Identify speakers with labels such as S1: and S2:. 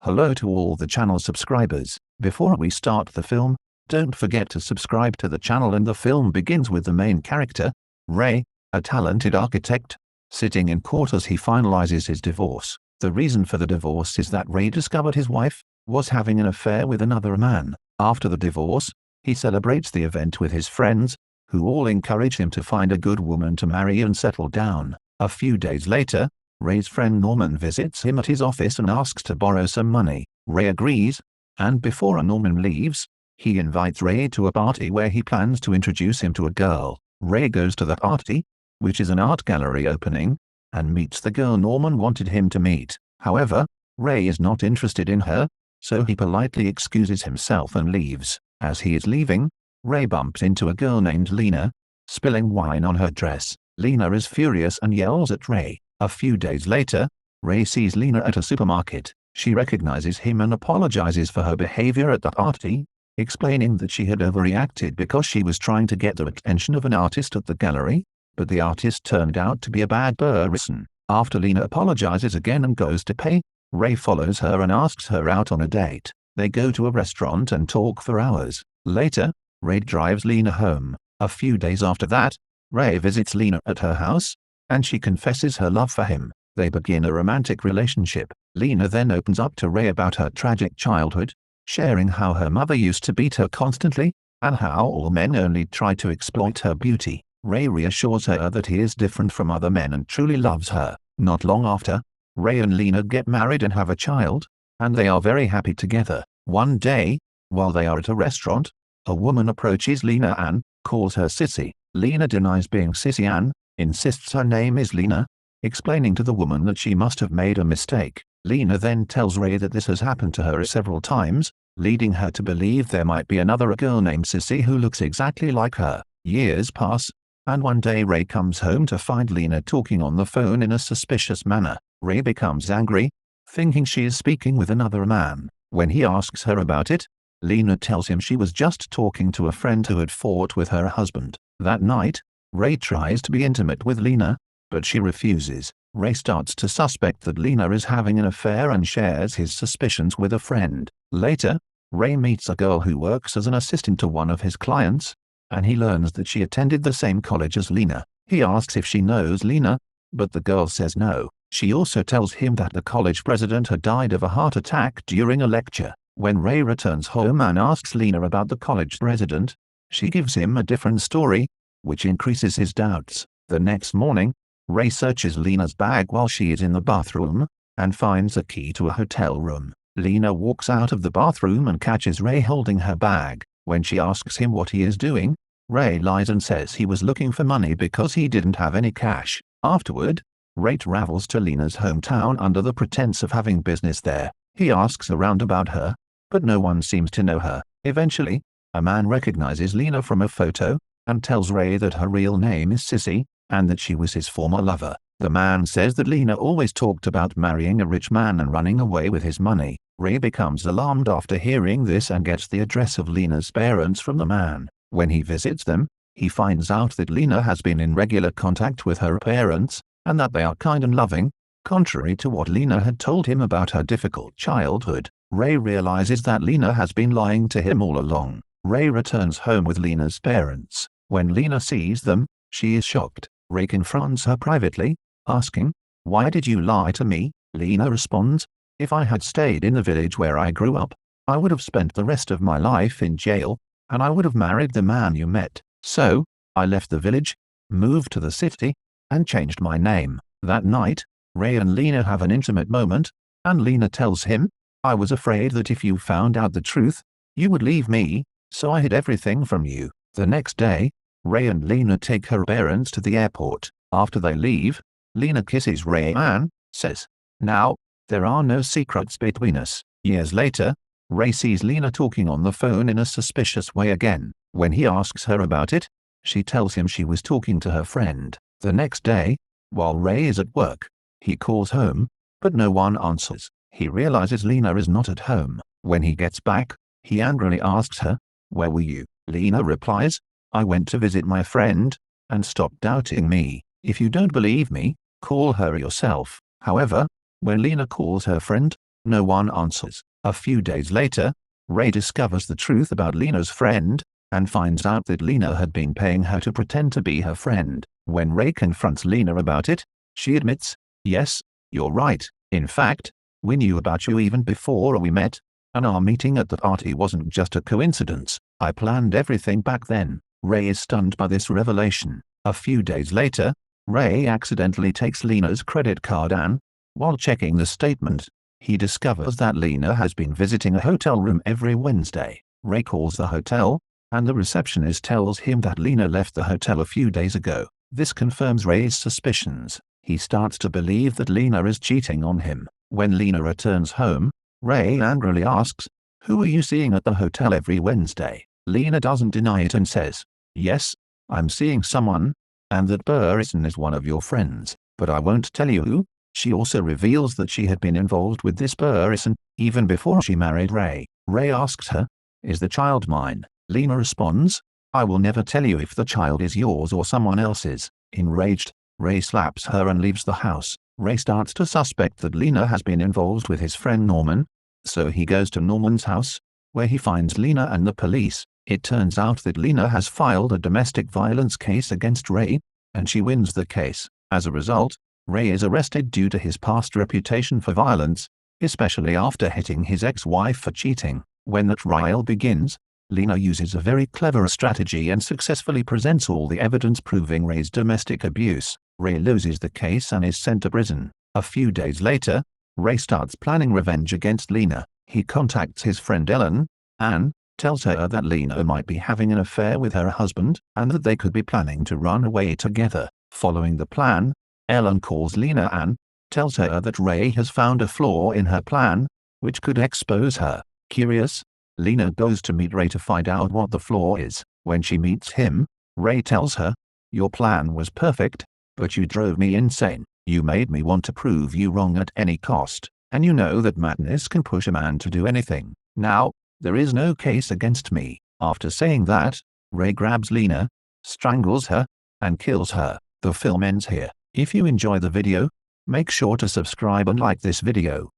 S1: Hello to all the channel subscribers. Before we start the film, don't forget to subscribe to the channel, and the film begins with the main character, Ray, a talented architect, sitting in court as he finalizes his divorce. The reason for the divorce is that Ray discovered his wife was having an affair with another man. After the divorce, he celebrates the event with his friends, who all encourage him to find a good woman to marry and settle down. A few days later, Ray's friend Norman visits him at his office and asks to borrow some money. Ray agrees, and before Norman leaves, he invites Ray to a party where he plans to introduce him to a girl. Ray goes to the party, which is an art gallery opening, and meets the girl Norman wanted him to meet. However, Ray is not interested in her, so he politely excuses himself and leaves. As he is leaving, Ray bumps into a girl named Lena, spilling wine on her dress. Lena is furious and yells at Ray. A few days later, Ray sees Lena at a supermarket. She recognizes him and apologizes for her behavior at the party, explaining that she had overreacted because she was trying to get the attention of an artist at the gallery, but the artist turned out to be a bad person. After Lena apologizes again and goes to pay, Ray follows her and asks her out on a date. They go to a restaurant and talk for hours. Later, Ray drives Lena home. A few days after that, Ray visits Lena at her house, and she confesses her love for him. They begin a romantic relationship. Lena then opens up to Ray about her tragic childhood, sharing how her mother used to beat her constantly, and how all men only try to exploit her beauty. Ray reassures her that he is different from other men and truly loves her. Not long after, Ray and Lena get married and have a child, and they are very happy together. One day, while they are at a restaurant, a woman approaches Lena and calls her sissy. Lena denies being sissy and insists her name is Lena, explaining to the woman that she must have made a mistake. Lena then tells Ray that this has happened to her several times, leading her to believe there might be another girl named Sissy who looks exactly like her. Years pass, and one day Ray comes home to find Lena talking on the phone in a suspicious manner. Ray becomes angry, thinking she is speaking with another man. When he asks her about it, Lena tells him she was just talking to a friend who had fought with her husband. That night, Ray tries to be intimate with Lena, but she refuses. Ray starts to suspect that Lena is having an affair and shares his suspicions with a friend. Later, Ray meets a girl who works as an assistant to one of his clients, and he learns that she attended the same college as Lena. He asks if she knows Lena, but the girl says no. She also tells him that the college president had died of a heart attack during a lecture. When Ray returns home and asks Lena about the college president, she gives him a different story, which increases his doubts. The next morning, Ray searches Lena's bag while she is in the bathroom, and finds a key to a hotel room. Lena walks out of the bathroom and catches Ray holding her bag. When she asks him what he is doing, Ray lies and says he was looking for money because he didn't have any cash. Afterward, Ray travels to Lena's hometown under the pretense of having business there. He asks around about her, but no one seems to know her. Eventually, a man recognizes Lena from a photo, and tells Ray that her real name is Sissy, and that she was his former lover. The man says that Lena always talked about marrying a rich man and running away with his money. Ray becomes alarmed after hearing this and gets the address of Lena's parents from the man. When he visits them, he finds out that Lena has been in regular contact with her parents, and that they are kind and loving, contrary to what Lena had told him about her difficult childhood. Ray realizes that Lena has been lying to him all along. Ray returns home with Lena's parents. When Lena sees them, she is shocked. Ray confronts her privately, asking, "Why did you lie to me?" Lena responds, "If I had stayed in the village where I grew up, I would have spent the rest of my life in jail, and I would have married the man you met. So, I left the village, moved to the city, and changed my name." That night, Ray and Lena have an intimate moment, and Lena tells him, "I was afraid that if you found out the truth, you would leave me, so I hid everything from you." The next day, Ray and Lena take her parents to the airport. After they leave, Lena kisses Ray and says, "Now, there are no secrets between us." Years later, Ray sees Lena talking on the phone in a suspicious way again. When he asks her about it, she tells him she was talking to her friend. The next day, while Ray is at work, he calls home, but no one answers. He realizes Lena is not at home. When he gets back, he angrily asks her, "Where were you?" Lena replies, "I went to visit my friend, and stop doubting me. If you don't believe me, call her yourself." However, when Lena calls her friend, No one answers. A few days later, Ray discovers the truth about Lena's friend, and finds out that Lena had been paying her to pretend to be her friend. When Ray confronts Lena about it, she admits, "Yes, you're right. In fact, we knew about you even before we met, and our meeting at the party wasn't just a coincidence. I planned everything back then." Ray is stunned by this revelation. A few days later, Ray accidentally takes Lena's credit card and, while checking the statement, he discovers that Lena has been visiting a hotel room every Wednesday. Ray calls the hotel, and the receptionist tells him that Lena left the hotel a few days ago. This confirms Ray's suspicions. He starts to believe that Lena is cheating on him. When Lena returns home, Ray angrily asks, "Who are you seeing at the hotel every Wednesday?" Lena doesn't deny it and says, "Yes, I'm seeing someone, and that person is one of your friends, but I won't tell you who." She also reveals that she had been involved with this person even before she married Ray. Ray asks her, "Is the child mine?" Lena responds, "I will never tell you if the child is yours or someone else's." Enraged, Ray slaps her and leaves the house. Ray starts to suspect that Lena has been involved with his friend Norman, so he goes to Norman's house, where he finds Lena and the police. It turns out that Lena has filed a domestic violence case against Ray, and she wins the case. As a result, Ray is arrested due to his past reputation for violence, especially after hitting his ex-wife for cheating. When the trial begins, Lena uses a very clever strategy and successfully presents all the evidence proving Ray's domestic abuse. Ray loses the case and is sent to prison. A few days later, Ray starts planning revenge against Lena. He contacts his friend Ellen, and tells her that Lena might be having an affair with her husband, and that they could be planning to run away together. Following the plan, Ellen calls Lena and tells her that Ray has found a flaw in her plan, which could expose her. Curious, Lena goes to meet Ray to find out what the flaw is. When she meets him, Ray tells her, "Your plan was perfect, but you drove me insane. You made me want to prove you wrong at any cost, and you know that madness can push a man to do anything. Now, there is no case against me." After saying that, Ray grabs Lena, strangles her, and kills her. The film ends here. If you enjoy the video, make sure to subscribe and like this video.